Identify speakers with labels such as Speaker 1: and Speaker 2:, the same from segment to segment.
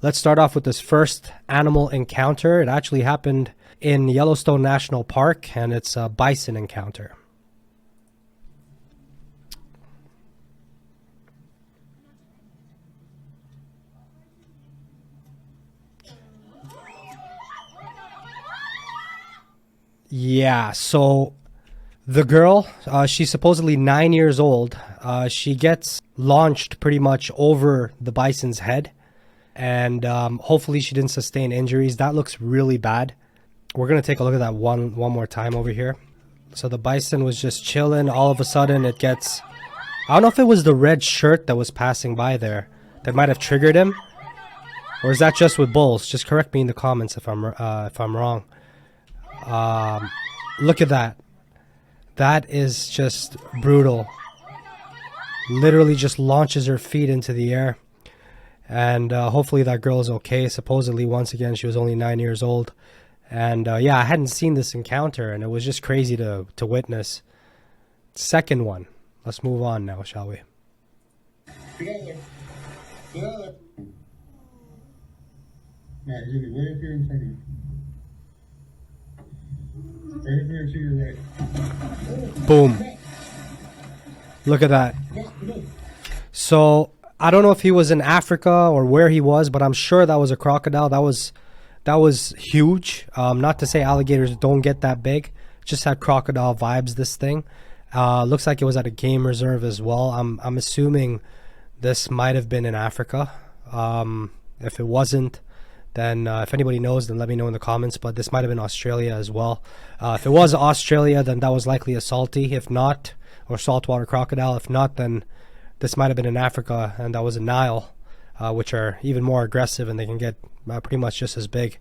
Speaker 1: Let's start off with this first animal encounter. It actually happened in Yellowstone National Park, and it's a bison encounter. Yeah, so the girl, she's supposedly 9 years old. She gets launched pretty much over the bison's head, and hopefully she didn't sustain injuries. That looks really bad. We're going to take a look at that one more time over here. So the bison was just chilling. All of a sudden it gets... I don't know if it was the red shirt that was passing by there that might have triggered him. Or is that just with bulls? Just correct me in the comments if I'm wrong. Look at that. That is just brutal. Literally just launches her feet into the air. And hopefully that girl is okay. Supposedly, once again, she was only 9 years old. And yeah, I hadn't seen this encounter, and it was just crazy to witness. Second one. Let's move on now, shall we?
Speaker 2: Together. Matt, you're right up here in front of you. Right up here to your right.
Speaker 1: Boom. Look at that. So, I don't know if he was in Africa or where he was, but I'm sure that was a crocodile. That was huge. Not to say alligators don't get that big. Just had crocodile vibes, this thing. Looks like it was at a game reserve as well. I'm assuming this might have been in Africa. If it wasn't, then if anybody knows, then let me know in the comments. But this might have been Australia as well. If it was Australia, then that was likely a salty. If not, or saltwater crocodile. If not, then this might have been in Africa, and that was a Nile, which are even more aggressive, and they can get pretty much just as big.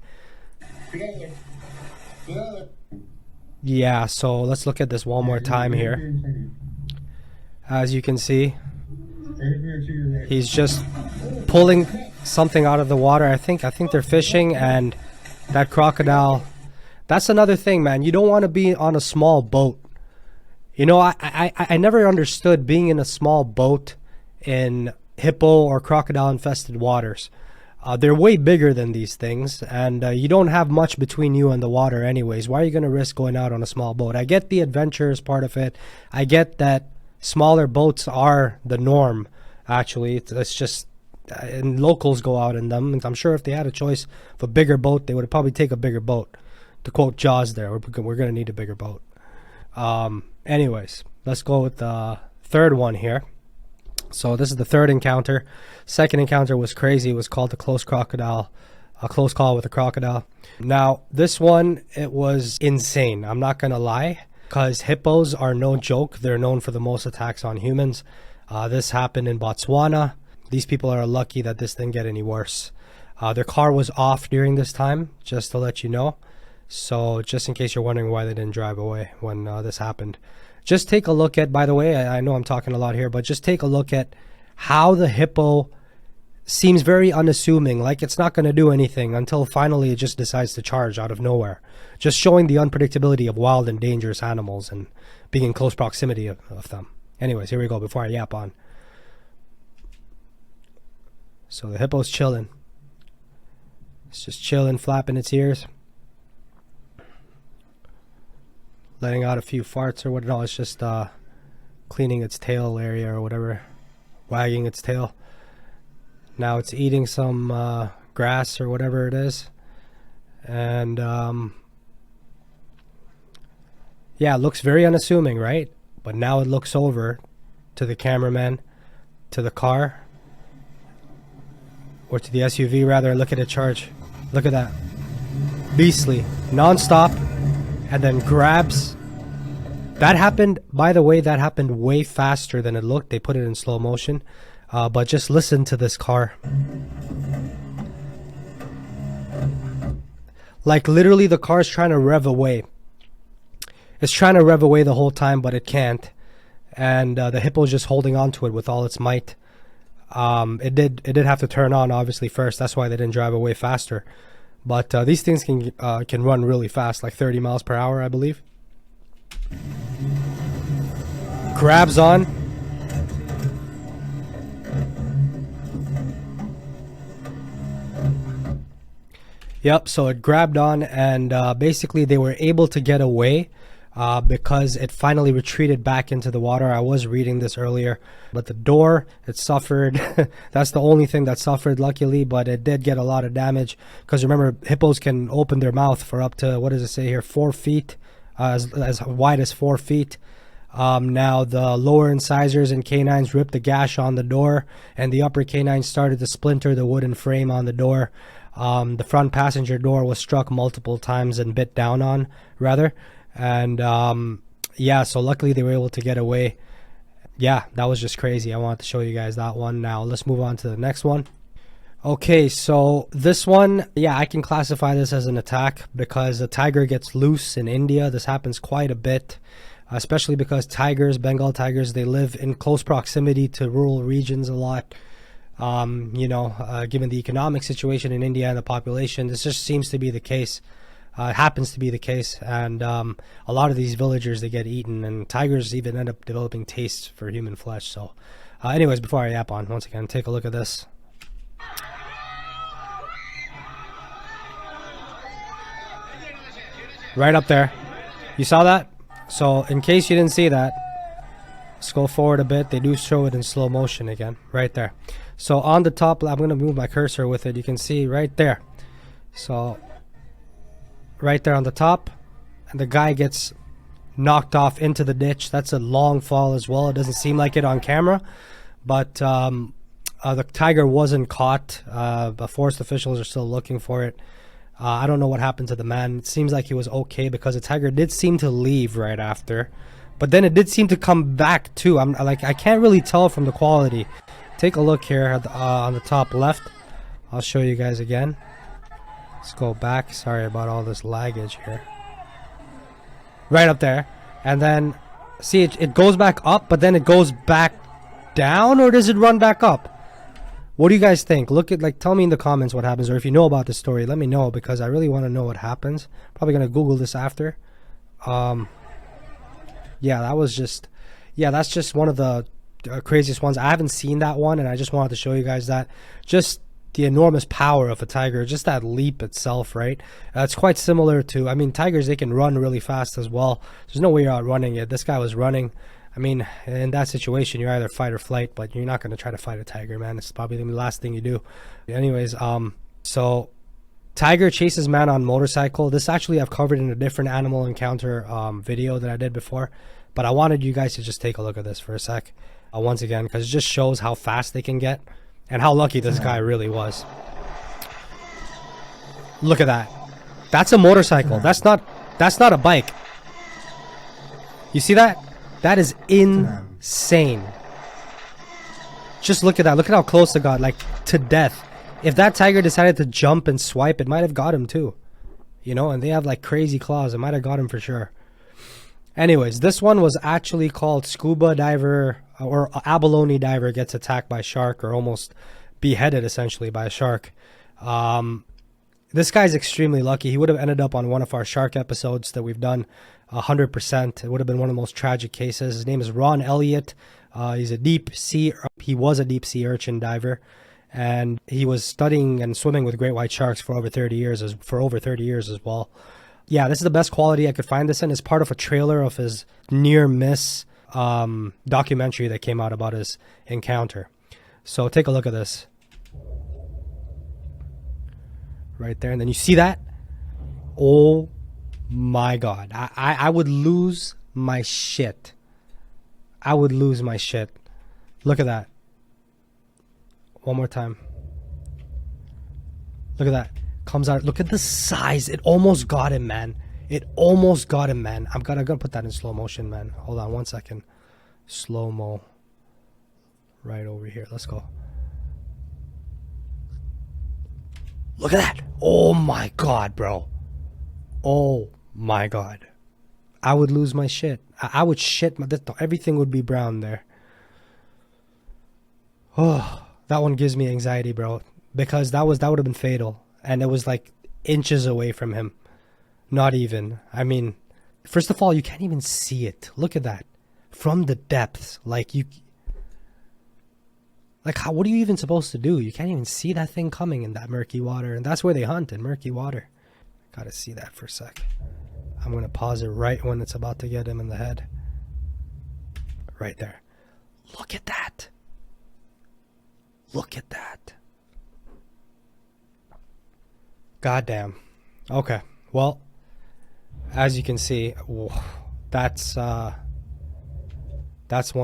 Speaker 1: Yeah, so let's look at this one more time here. As you can see, he's just pulling something out of the water. I think they're fishing, and that crocodile. That's another thing, man. You don't want to be on a small boat. You know, I never understood being in a small boat in hippo or crocodile infested waters. They're way bigger than these things, and you don't have much between you and the water anyways. Why are you going to risk going out on a small boat? I get the adventure is part of it. I get that smaller boats are the norm, actually. It's just, and locals go out in them. I'm sure if they had a choice of a bigger boat, they would probably take a bigger boat. To quote Jaws there, we're going to need a bigger boat. Anyways, let's go with the third one here. So this is the third encounter. Second encounter was crazy. It was called the close crocodile, a close call with a crocodile. Now, this one, it was insane. I'm not going to lie, because hippos are no joke. They're known for the most attacks on humans. This happened in Botswana. These people are lucky that this didn't get any worse. Their car was off during this time, just to let you know. So just in case you're wondering why they didn't drive away when this happened. Just take a look at, by the way, I know I'm talking a lot here, but just take a look at how the hippo seems very unassuming, like it's not going to do anything until finally it just decides to charge out of nowhere. Just showing the unpredictability of wild and dangerous animals and being in close proximity of them. Anyways, here we go before I yap on. So the hippo's chilling. It's just chilling, flapping its ears. Letting out a few farts or what? No, it's just cleaning its tail area or whatever, wagging its tail. Now it's eating some grass or whatever it is, and yeah, it looks very unassuming, right? But now it looks over to the cameraman, to the car, or to the SUV rather. Look at it charge. Look at that, beastly, non-stop. And then grabs. That happened, by the way, that happened way faster than it looked. They put it in slow motion. But just listen to this car. Like literally the car's trying to rev away. It's trying to rev away the whole time, but it can't. And the hippo's just holding on to it with all its might. It did have to turn on, obviously, first. That's why they didn't drive away faster. But these things can run really fast, like 30 miles per hour, I believe. Grabs on. Yep, so it grabbed on, and basically they were able to get away because it finally retreated back into the water. I was reading this earlier, but the door, it suffered. That's the only thing that suffered, luckily, but it did get a lot of damage because remember, hippos can open their mouth for up to, what does it say here, 4 feet, as wide as 4 feet. Now the lower incisors and canines ripped the gash on the door, and the upper canines started to splinter the wooden frame on the door. The front passenger door was struck multiple times and bit down on, rather. And yeah, so luckily they were able to get away. Yeah, that was just crazy. I wanted to show you guys that one. Now let's move on to the next one. Okay, so this one, yeah, I can classify this as an attack because a tiger gets loose in India. This happens quite a bit, especially because tigers, Bengal tigers, they live in close proximity to rural regions a lot. You know, given the economic situation in India and the population, this just seems to be the case. It happens to be the case, and a lot of these villagers, they get eaten, and tigers even end up developing tastes for human flesh. So anyways, before I yap on, once again, take a look at this. Right up there. You saw that? So in case you didn't see that, let's go forward a bit. They do show it in slow motion again, right there. So on the top, I'm going to move my cursor with it. You can see right there. So right there on the top, and the guy gets knocked off into the ditch. That's a long fall as well. It doesn't seem like it on camera, but the tiger wasn't caught. The forest officials are still looking for it. I don't know what happened to the man. It seems like he was okay because the tiger did seem to leave right after, but then it did seem to come back too. I'm like, I can't really tell from the quality. Take a look here at on the top left. I'll show you guys again. Let's go back. Sorry about all this laggage here. Right up there, and then see it goes back up, but then it goes back down, or does it run back up? What do you guys think? Look at, like, tell me in the comments what happens, or if you know about this story, let me know, because I really want to know what happens. Probably gonna Google this after. Yeah, that was just, yeah, that's just one of the craziest ones. I haven't seen that one, and I just wanted to show you guys that. Just the enormous power of a tiger, just that leap itself, right? It's quite similar to, I mean, tigers, they can run really fast as well. There's no way you're outrunning it. This guy was running. I mean, in that situation, you're either fight or flight, but you're not going to try to fight a tiger, man. It's probably the last thing you do. Anyways, so tiger chases man on motorcycle. This actually I've covered in a different animal encounter video that I did before, but I wanted you guys to just take a look at this for a sec, once again, because it just shows how fast they can get and how lucky this guy really was. Look at that. That's a motorcycle. That's not a bike. You see that? That is insane. Just look at that. Look at how close it got, like to death. If that tiger decided to jump and swipe, it might have got him too. You know, and they have like crazy claws. It might have got him for sure. Anyways, this one was actually called Scuba Diver, or Abalone Diver gets attacked by shark, or almost beheaded essentially by a shark. This guy's extremely lucky. He would have ended up on one of our shark episodes that we've done. 100%. It would have been one of the most tragic cases. His name is Ron Elliott. He was a deep sea urchin diver, and he was studying and swimming with great white sharks for over 30 years as well. Yeah, this is the best quality I could find this in. It's part of a trailer of his near miss documentary that came out about his encounter. So take a look at this. Right there, and then you see that? Oh my God, I would lose my shit. I would lose my shit. Look at that. One more time. Look at that. Comes out. Look at the size. It almost got him, man. It almost got him, man. I'm gonna put that in slow motion, man. Hold on one second. Slow-mo. Right over here. Let's go. Look at that. Oh my God, bro. Oh my God. I would lose my shit. I would shit. Everything would be brown there. Oh, that one gives me anxiety, bro. Because that would have been fatal. And it was like inches away from him. Not even. I mean, first of all, you can't even see it. Look at that. From the depths. Like, Like, how, what are you even supposed to do? You can't even see that thing coming in that murky water. And that's where they hunt, in murky water. Gotta see that for a sec. I'm gonna pause it right when it's about to get him in the head. Right there. Look at that. Look at that. Goddamn. Okay. Well, as you can see, that's one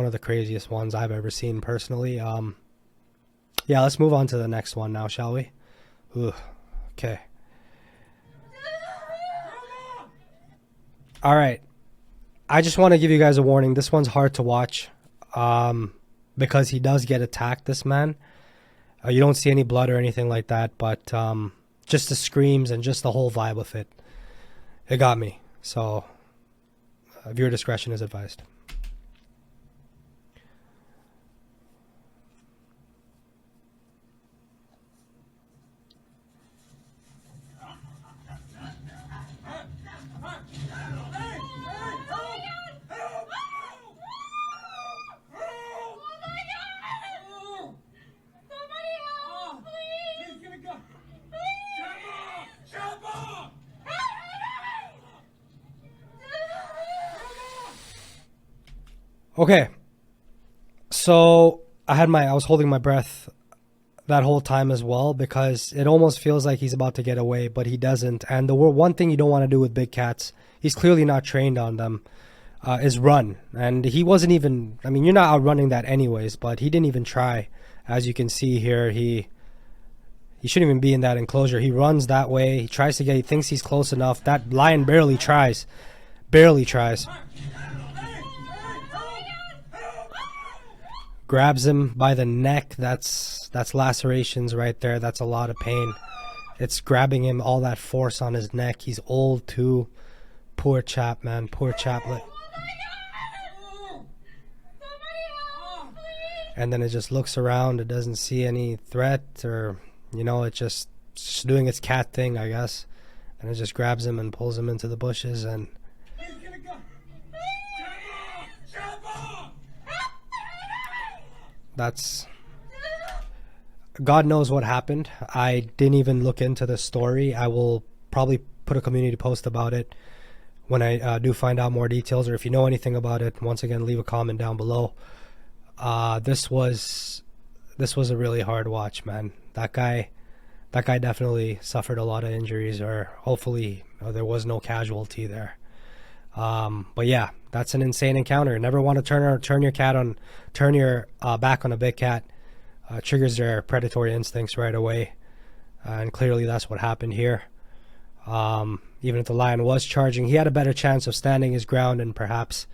Speaker 1: of the craziest ones I've ever seen personally. Yeah, let's move on to the next one now, shall we? Ooh, okay. All right. I just want to give you guys a warning. This one's hard to watch because he does get attacked, this man. You don't see any blood or anything like that, but just the screams and just the whole vibe of it, it got me. So viewer discretion is advised. Okay, so I was holding my breath that whole time as well because it almost feels like he's about to get away, but he doesn't. And the one thing you don't want to do with big cats, he's clearly not trained on them, is run. And he wasn't even, I mean, you're not outrunning that anyways, but he didn't even try. As you can see here, he shouldn't even be in that enclosure. He runs that way. He tries to he thinks he's close enough. That lion barely tries. Barely tries. Grabs him by the neck. That's lacerations right there. That's a lot of pain. It's grabbing him, all that force on his neck. He's old too. Poor chap, man. Poor chaplet. And then it just looks around. It doesn't see any threat, or, you know, it's just doing its cat thing, I guess. And it just grabs him and pulls him into the bushes. And that's, God knows what happened. I didn't even look into the story. I will probably put a community post about it when I do find out more details, or if you know anything about it, once again, leave a comment down below. This was a really hard watch, man. That guy definitely suffered a lot of injuries, or hopefully there was no casualty there. But yeah, that's an insane encounter. Never want to turn your back on a big cat. Triggers their predatory instincts right away, and clearly that's what happened here. Even if the lion was charging, he had a better chance of standing his ground and perhaps,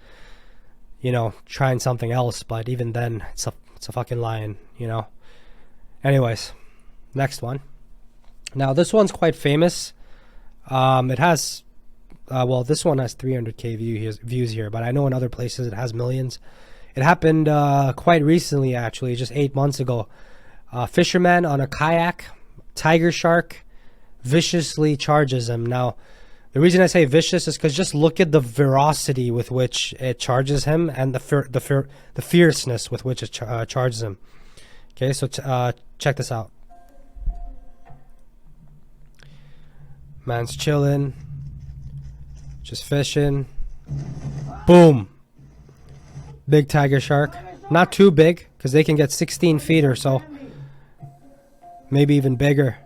Speaker 1: you know, trying something else. But even then, it's a fucking lion, you know. Anyways, next one. Now this one's quite famous. It has well, this one has 300k views here, but I know in other places it has millions. It happened quite recently, actually, just 8 months ago. Fisherman on a kayak, tiger shark viciously charges him. Now, the reason I say vicious is because just look at the ferocity with which it charges him, and the fierceness with which it charges him. Okay, so check this out. Man's chilling, just fishing. Boom. Big tiger shark. Not too big, because they can get 16 feet or so. Maybe even bigger.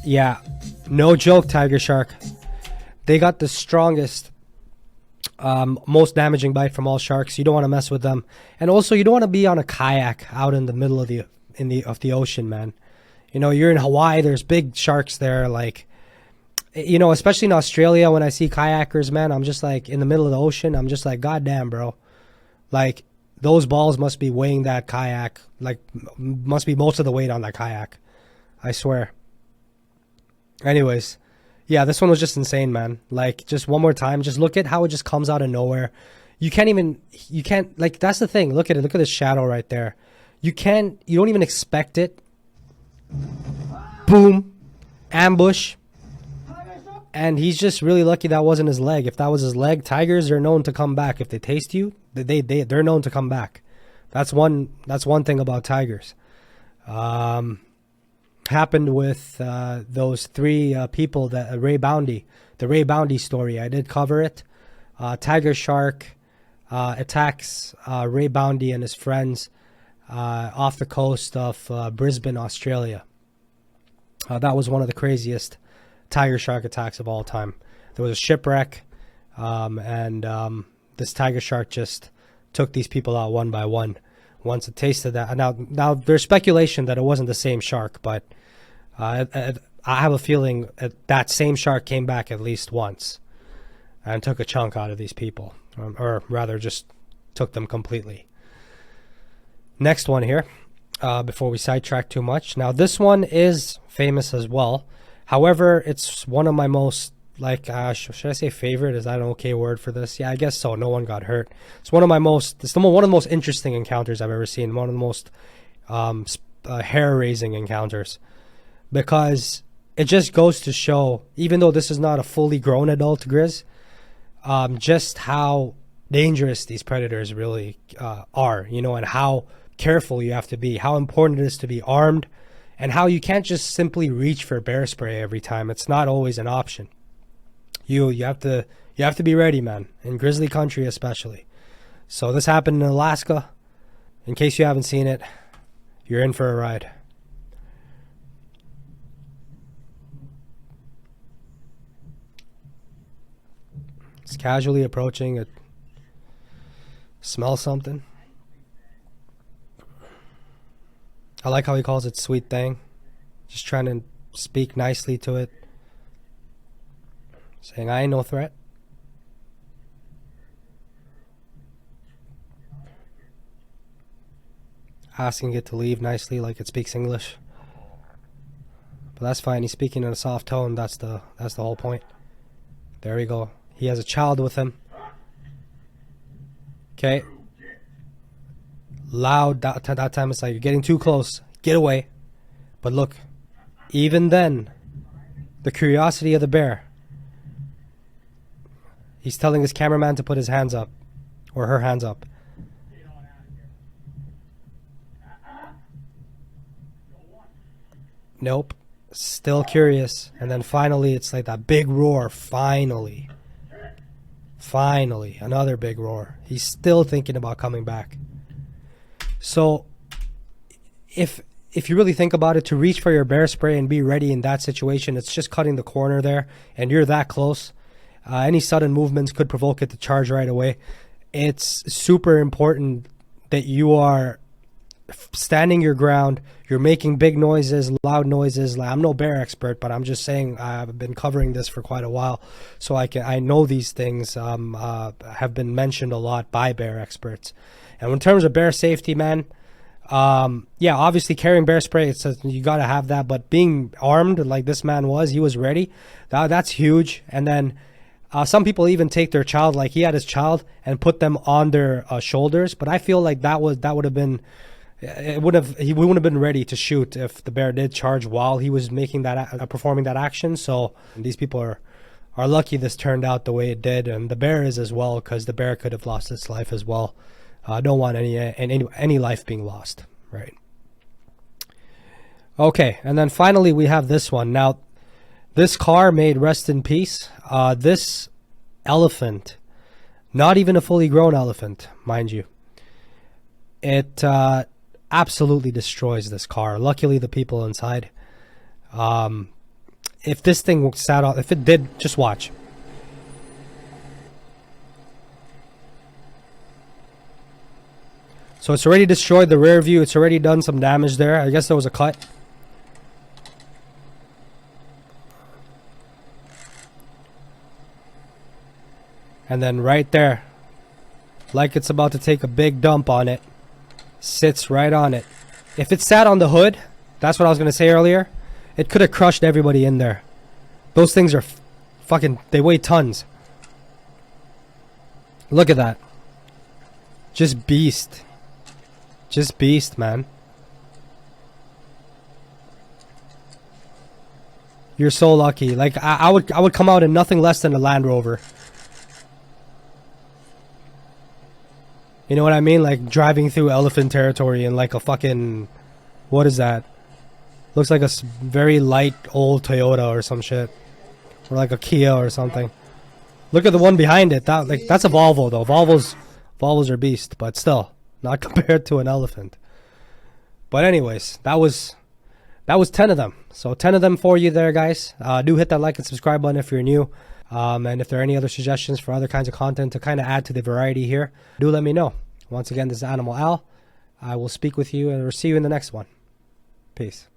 Speaker 1: Yeah, no joke, tiger shark. They got the strongest, most damaging bite from all sharks. You don't want to mess with them. And also, you don't want to be on a kayak out in the middle of the ocean, man. You know, you're in Hawaii, there's big sharks there, like, you know, especially in Australia, when I see kayakers, man, I'm just like, in the middle of the ocean, I'm just like, God damn, bro. Like, those balls must be weighing that kayak, like, must be most of the weight on that kayak. I swear. Anyways, yeah, this one was just insane, man. Like, just one more time, just look at how it just comes out of nowhere. You can't, like, that's the thing. Look at it. Look at this shadow right there. You don't even expect it. Boom. Ambush. And he's just really lucky that wasn't his leg. If that was his leg, tigers are known to come back. If they taste you, they're known to come back. That's one thing about tigers. Happened with those three people, that the Ray Boundy story. I did cover it. Tiger shark attacks Ray Boundy and his friends off the coast of Brisbane, Australia. That was one of the craziest tiger shark attacks of all time. There was a shipwreck, and this tiger shark just took these people out one by one. Once it tasted that, now there's speculation that it wasn't the same shark, but I have a feeling that same shark came back at least once and took a chunk out of these people, or rather just took them completely. Next one here, before we sidetrack too much. Now this one is famous as well. However, it's one of my most, like, should I say favorite? Is that an okay word for this? Yeah, I guess so. No one got hurt. It's one of the most interesting encounters I've ever seen. One of the most hair-raising encounters, because it just goes to show, even though this is not a fully grown adult grizz, just how dangerous these predators really are, you know, and how careful you have to be, how important it is to be armed, and how you can't just simply reach for bear spray every time. It's not always an option. You have to be ready, man, in grizzly country especially. So this happened in Alaska. In case you haven't seen it, you're in for a ride. It's casually approaching it. Smell something. I like how he calls it sweet thing. Just trying to speak nicely to it. Saying, I ain't no threat. Asking it to leave nicely, like it speaks English. But that's fine. He's speaking in a soft tone. That's the whole point. There we go. He has a child with him. Okay. Loud. That time it's like, you're getting too close. Get away. But look, even then, the curiosity of the bear. He's telling his cameraman to put his hands up. Or her hands up. Nope. Still curious. And then finally, it's like that big roar. Finally. Finally. Another big roar. He's still thinking about coming back. So, if you really think about it, to reach for your bear spray and be ready in that situation, it's just cutting the corner there. And you're that close. Any sudden movements could provoke it to charge right away. It's super important that you are standing your ground. You're making big noises, loud noises. I'm no bear expert, but I'm just saying I've been covering this for quite a while, so I know these things have been mentioned a lot by bear experts. And in terms of bear safety, man, yeah, obviously carrying bear spray, you got to have that, but being armed like this man was, he was ready. That's huge. And then some people even take their child, like he had his child, and put them on their shoulders. But I feel like that would have been, he wouldn't have been ready to shoot if the bear did charge while he was making that performing that action. So these people are lucky this turned out the way it did, and the bear is as well, because the bear could have lost its life as well. I don't want any life being lost, right? Okay, and then finally we have this one. Now, this car made rest in peace. This elephant, not even a fully grown elephant, mind you, it absolutely destroys this car. Luckily, the people inside. If this thing sat on, if it did, just watch. So it's already destroyed the rear view. It's already done some damage there. I guess there was a cut. And then right there, like it's about to take a big dump on it, sits right on it. If it sat on the hood, that's what I was going to say earlier, it could have crushed everybody in there. Those things are fucking, they weigh tons. Look at that. Just beast. Just beast, man. You're so lucky. Like I would come out in nothing less than a Land Rover. You know what I mean? Like driving through elephant territory in like a fucking, what is that? Looks like a very light old Toyota or some shit, or like a Kia or something. Look at the one behind it. That's a Volvo though. Volvos are beast, but still not compared to an elephant. But anyways, that was 10 of them. So 10 of them for you there, guys. Do hit that like and subscribe button if you're new. And if there are any other suggestions for other kinds of content to kind of add to the variety here, do let me know. Once again, this is Animal Al. I will speak with you or see you in the next one. Peace.